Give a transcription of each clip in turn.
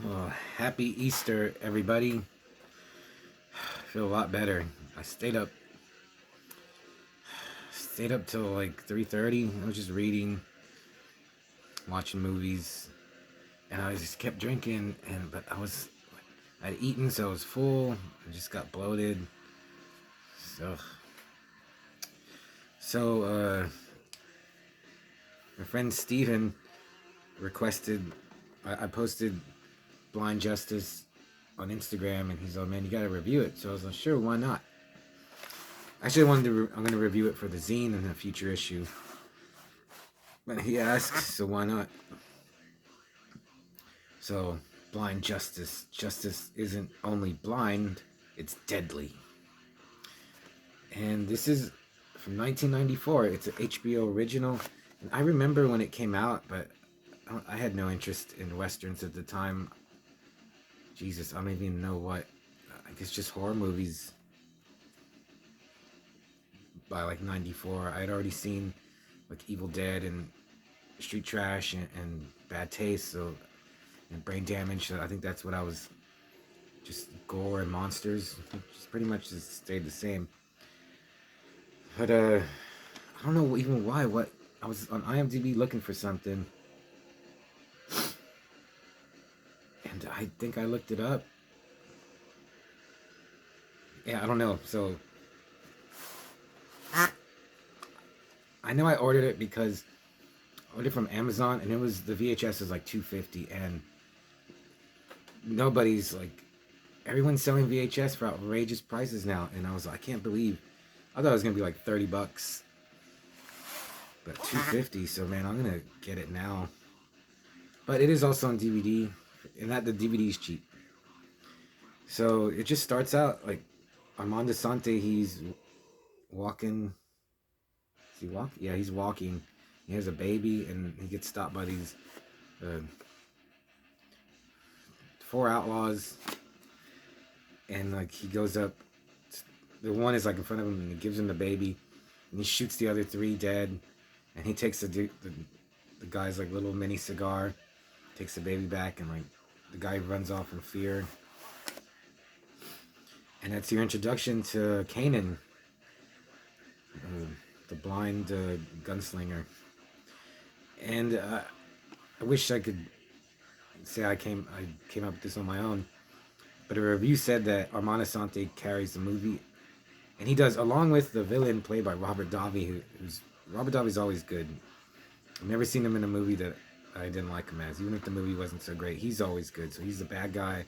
Oh, happy Easter, everybody. I feel a lot better. I stayed up till like 3:30. I was just reading, watching movies, and I just kept drinking. But I'd eaten, so I was full. I just got bloated. So, so my friend Steven requested. I posted Blind Justice on Instagram, and he's like, "Man, you gotta review it." So I was like, "Sure, why not?" Actually, I'm gonna review it for the zine in a future issue. But he asked, so why not? So, Blind Justice. Justice isn't only blind, it's deadly. And this is from 1994. It's an HBO original. And I remember when it came out, but I had no interest in westerns at the time. Jesus, I don't even know what. I guess just horror movies by like 94. I had already seen like Evil Dead and Street Trash and Bad Taste, so and Brain Damage. So I think that's what I was, just gore and monsters. Just pretty much just stayed the same. But I don't know even why. What I was on IMDb looking for something, and I think I looked it up. Yeah, I don't know. So I know I ordered it because I ordered from Amazon, and it was the VHS is like 250, and nobody's like everyone's selling VHS for outrageous prices now, and I was like, I can't believe. I thought it was gonna be like $30, but 250. So man, I'm gonna get it now. But it is also on DVD, and that the DVD is cheap. So it just starts out like Armand Desante. He's walking. Is he walk? Yeah, he's walking. He has a baby, and he gets stopped by these uh, four outlaws, and like he goes up. The one is like in front of him, and he gives him the baby, and he shoots the other three dead, and he takes the guy's like little mini cigar, takes the baby back, and like the guy runs off in fear. And that's your introduction to Kanan, uh, the blind gunslinger. And I wish I could say I came up with this on my own, but a review said that Armand Assante carries the movie, and he does, along with the villain played by Robert Davi, who's Robert Davi's always good. I've never seen him in a movie that I didn't like him as, even if the movie wasn't so great. He's always good. So he's the bad guy,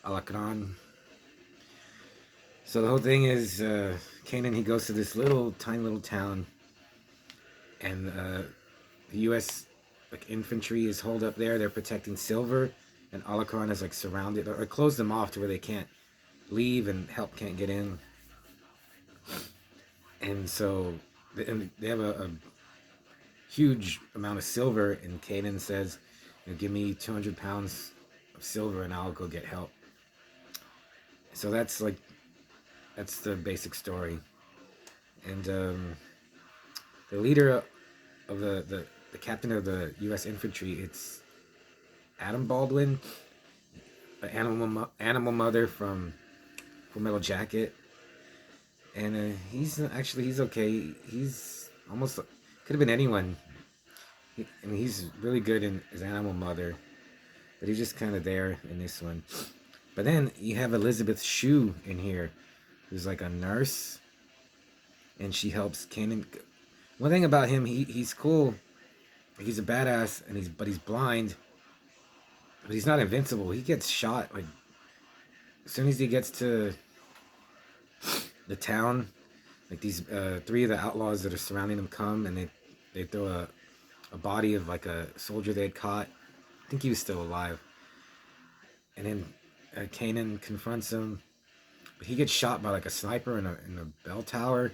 Alacran. So the whole thing is, Kanan, he goes to this little tiny little town, and the U.S. like infantry is holed up there. They're protecting Silver, and Alacron is like surrounded or closed them off to where they can't leave and help can't get in. And so they have a huge amount of silver, and Kanan says, "Give me 200 pounds of silver, and I'll go get help." So that's the basic story, and the leader of the captain of the U.S. infantry, it's Adam Baldwin, an animal mother from Full Metal Jacket, and he's okay. He's almost could have been anyone. I mean, he's really good in his Animal Mother, but he's just kind of there in this one. But then you have Elizabeth Shue in here, who's like a nurse, and she helps Kanan. One thing about him, he's cool. He's a badass, but he's blind, but he's not invincible. He gets shot like as soon as he gets to the town. Like these three of the outlaws that are surrounding him come, and they throw a body of like a soldier they had caught. I think he was still alive. And then Kanan confronts him, but he gets shot by like a sniper in a bell tower.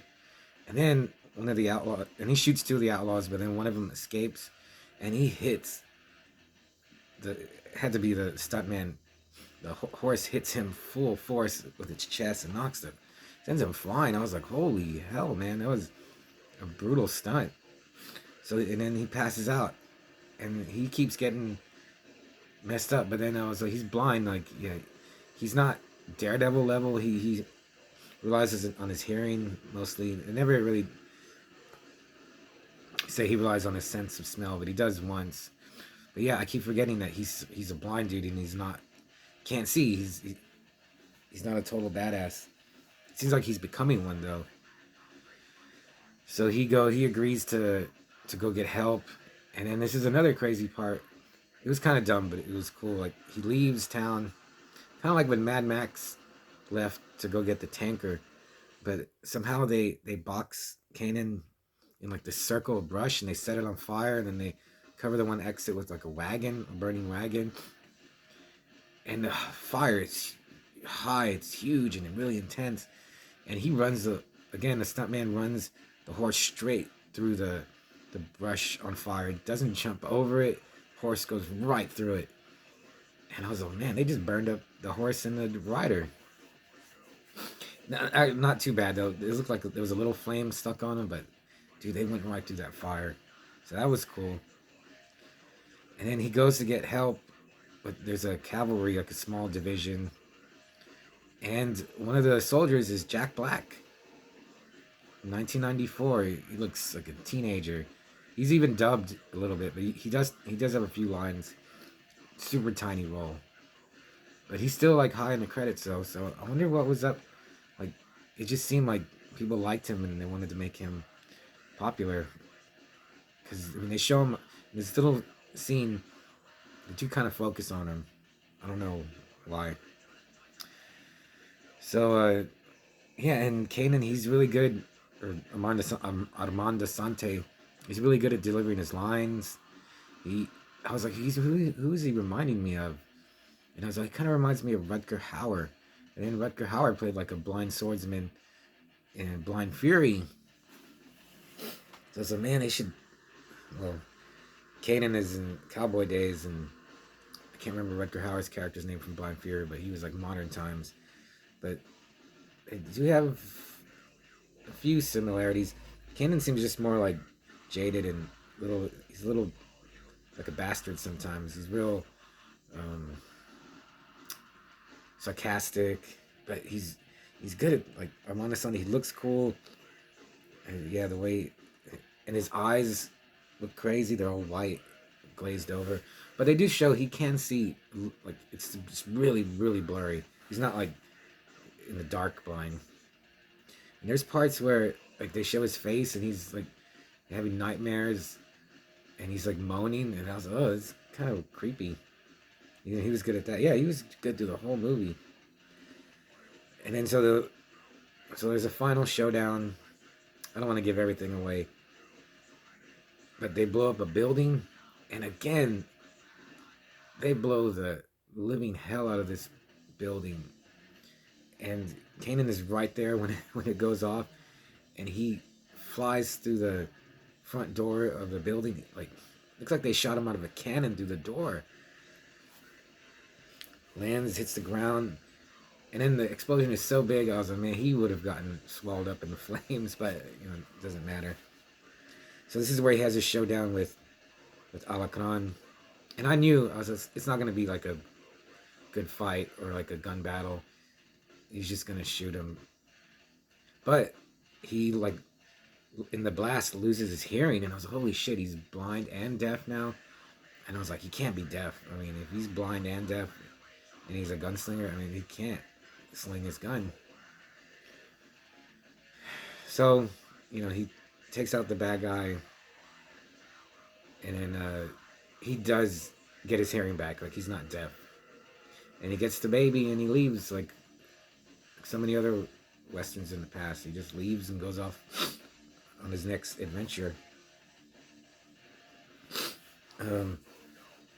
And then one of the outlaws, and he shoots two of the outlaws, but then one of them escapes, and he hits the had to be the stuntman. The horse hits him full force with its chest and sends him flying. I was like, holy hell, man, that was a brutal stunt. So and then he passes out, and he keeps getting messed up. But then I was like, he's blind. Like, yeah, he's not Daredevil level. He relies on his hearing mostly. It never really say he relies on his sense of smell, but he does once. But yeah, I keep forgetting that he's a blind dude and he's not can't see. He's not a total badass. It seems like he's becoming one though. So he agrees to go get help, and then this is another crazy part. It was kind of dumb, but it was cool. Like he leaves town, kind of like when Mad Max left to go get the tanker, but somehow they box Kanan in like this circle of brush and they set it on fire, and then they cover the one exit with like a burning wagon, and the fire is high, it's huge and really intense, and he runs the stuntman runs the horse straight through the brush on fire. It doesn't jump over it. Horse goes right through it. And I was like, man, they just burned up the horse and the rider. Not too bad though. It looked like there was a little flame stuck on him, but dude, they went right through that fire. So that was cool. And then he goes to get help, but there's a cavalry, like a small division. And one of the soldiers is Jack Black. 1994. He looks like a teenager. He's even dubbed a little bit, but he does have a few lines. Super tiny role, but he's still like high in the credits though. So I wonder what was up. Like, it just seemed like people liked him and they wanted to make him popular. Because I mean, they show him in this little scene. They do kind of focus on him. I don't know why. So yeah, and Kanan, he's really good. Or Armand Assante, he's really good at delivering his lines. I was like, who is he reminding me of? And I was like, it kind of reminds me of Rutger Hauer. And then Rutger Hauer played like a blind swordsman in Blind Fury. So I was like, man, they should. Well, Kanan is in Cowboy Days, and I can't remember Rutger Hauer's character's name from Blind Fury, but he was like modern times. But they do have a few similarities. Kanan seems just more like jaded and he's a little like a bastard sometimes. He's real sarcastic, but he's good at like Armand Assante. He looks cool, and yeah, the way and his eyes look crazy. They're all white, glazed over, but they do show he can see. Like it's just really blurry. He's not like in the dark blind. And there's parts where like they show his face and he's like having nightmares and he's like moaning, and I was like, oh, it's kind of creepy. You know, he was good at that. Yeah, he was good through the whole movie. And then so there's a final showdown. I don't want to give everything away, but they blow up a building, and again, they blow the living hell out of this building. And Kanan is right there when it goes off, and he flies through the front door of the building. Like, looks like they shot him out of a cannon through the door. Lands, hits the ground, and then the explosion is so big. I was like, man, he would have gotten swallowed up in the flames, but you know, it doesn't matter. So this is where he has his showdown with Alacran, and I knew it's not going to be like a good fight or like a gun battle. He's just going to shoot him, but he like in the blast loses his hearing, and I was like, holy shit, he's blind and deaf now. And I was like, he can't be deaf. I mean, if he's blind and deaf and he's a gunslinger, I mean, he can't sling his gun. So, you know, he takes out the bad guy, and then he does get his hearing back. Like, he's not deaf. And he gets the baby, and he leaves like so many other westerns in the past. He just leaves and goes off on his next adventure.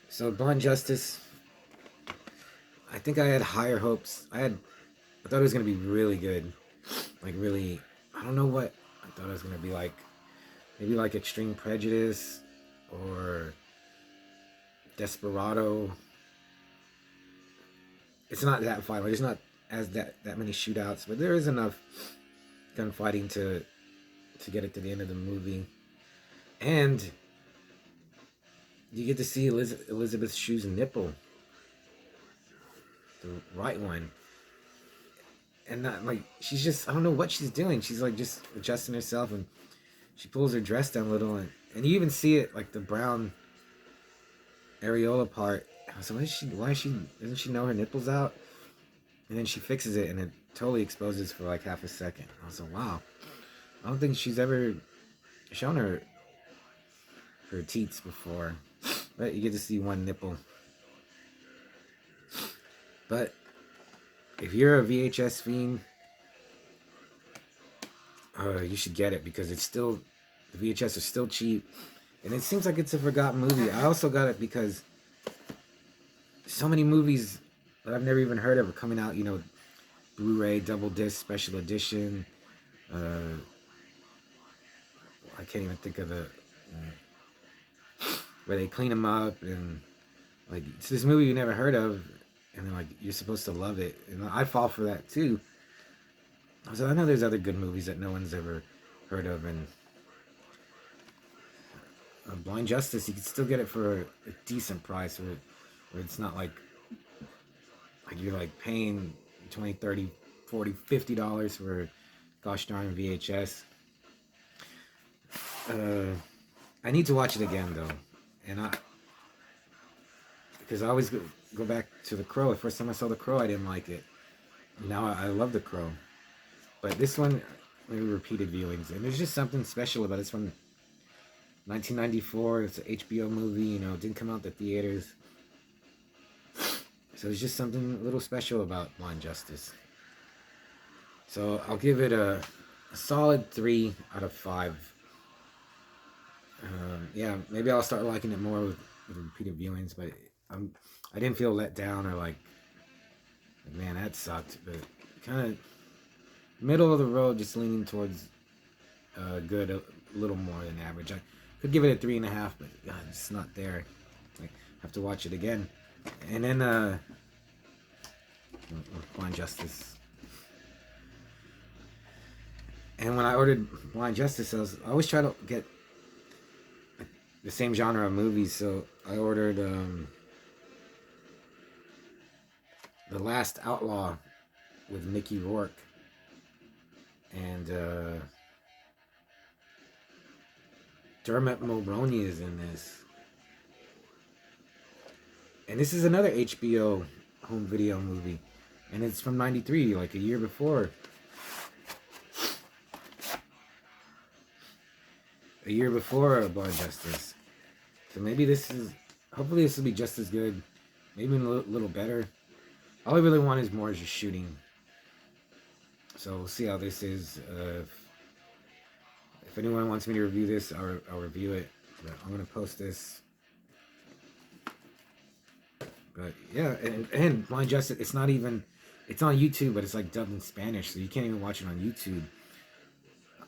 So Blind Justice, I think I had higher hopes. I thought it was gonna be really good. Like really, I don't know what I thought it was gonna be like. Maybe like Extreme Prejudice or Desperado. It's not that violent. There's not as that many shootouts, but there is enough gunfighting to get it to the end of the movie. And you get to see Elizabeth Shue's nipple. the right one. And not like she's just, I don't know what she's doing. She's like just adjusting herself, and she pulls her dress down a little, and you even see it like the brown areola part. So why is she doesn't she know her nipples out? And then she fixes it, and it totally exposes for like half a second. I was like, wow. I don't think she's ever shown her teats before, but you get to see one nipple. But if you're a VHS fiend, you should get it, because it's still, the VHS are still cheap, and it seems like it's a forgotten movie. I also got it because so many movies that I've never even heard of are coming out. You know, Blu-ray, double disc, special edition. I can't even think of the where they clean them up, and like it's this movie you never heard of, and then like you're supposed to love it, and I fall for that too. So I know there's other good movies that no one's ever heard of, and Blind Justice, you can still get it for a decent price, where it's not like you're like paying 20, 30, 40, $50 for a gosh darn VHS. I need to watch it again though, and because I always go back to The Crow. The first time I saw The Crow, I didn't like it. Now I love The Crow, but this one, maybe repeated viewings, and there's just something special about it. It's from 1994. It's an HBO movie. You know, it didn't come out the theaters, so there's just something a little special about Blind Justice. So I'll give it a solid 3 out of 5. Yeah, maybe I'll start liking it more with repeated viewings, but I didn't feel let down or like man, that sucked. But kind of middle of the road, just leaning towards good a little more than average. I could give it a 3.5, but God, it's not there. I have to watch it again. And then Blind Justice. And when I ordered Blind Justice, I always try to get the same genre of movies. So I ordered The Last Outlaw with Mickey Rourke. And Dermot Mulroney is in this. And this is another HBO home video movie. And it's from 93, like a year before. A year before Blind Justice. So maybe hopefully this will be just as good. Maybe a little better. All I really want is more just shooting. So we'll see how this is. If anyone wants me to review this, I'll review it. But I'm going to post this. But yeah, and Blind Justice, it's on YouTube, but it's like dubbed in Spanish, so you can't even watch it on YouTube.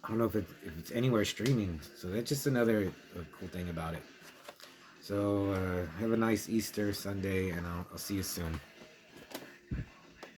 I don't know if it's anywhere streaming, so that's just another cool thing about it. So have a nice Easter Sunday, and I'll see you soon.